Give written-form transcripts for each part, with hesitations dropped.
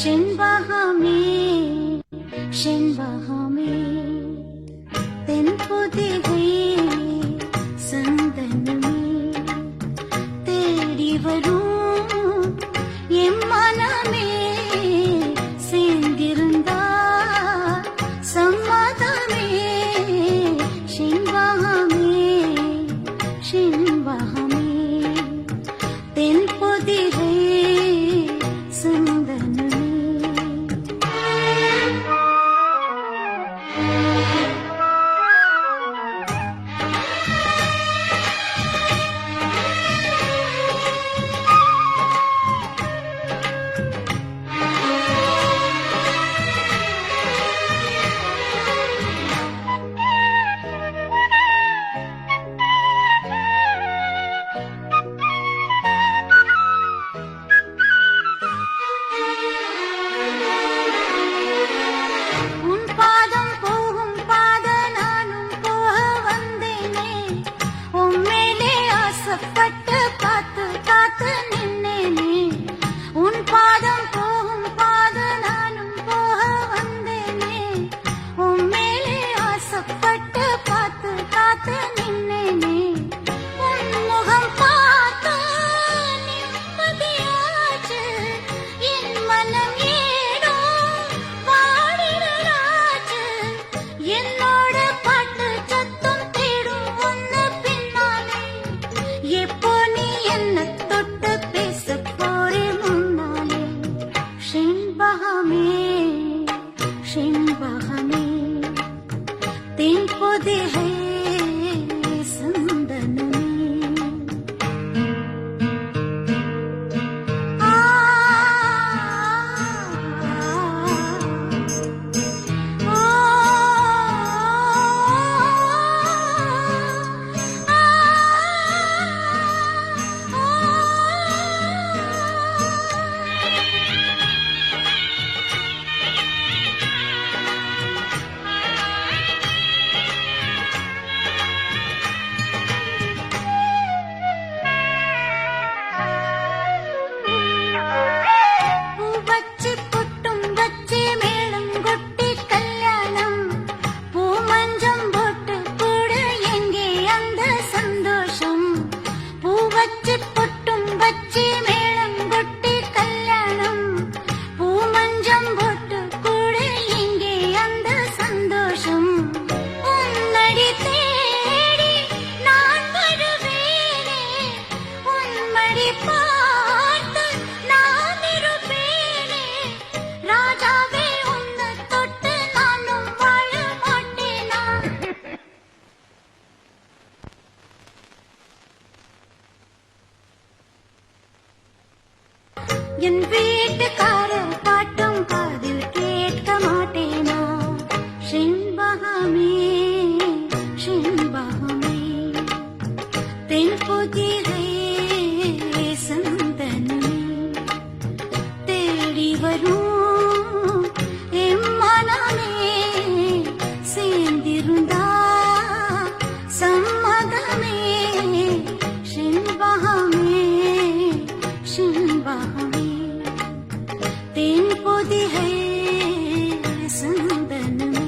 செண்பகமே செண்பகமே தென்பொதிகை சந்தனமே தேடி வரும் என் மனமே சேர்ந்திருந்தா சம்மதமே செண்பகமே செண்பகமே தென்பொதிகை பட்டு காத்து காத்து நின்னேனே உன் பாதம் போகும் பாத நானும் போக வந்தேனே உன் மேலே ஆசைப்பட்டு காத்து காத்து நின்னேனே உன் முகம் பார்த்து நிம்மதியாச்சு என் மனம் ஏனோ வாடினாச்சு என்னோட பாட்டு சத்தம் தேடும் ஒன்னு பின்னாலே எப்போ நீ என்ன தொட்டு பேச போறே முன்னாலே செண்பகமே செண்பகமே தென்பொதிகை சந்தனமே என் வீட்டுக்காரர் பாட்டும் காதில் கேட்க மாட்டேனா செண்பகமே செண்பகமே தென்பொதிகை சந்தனமே தேடி வரும் என் மனமே சேர்ந்திருந்தா சம்மதமே செண்பகமே செண்பகமே தென்பொதிகை சந்தனமே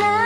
லா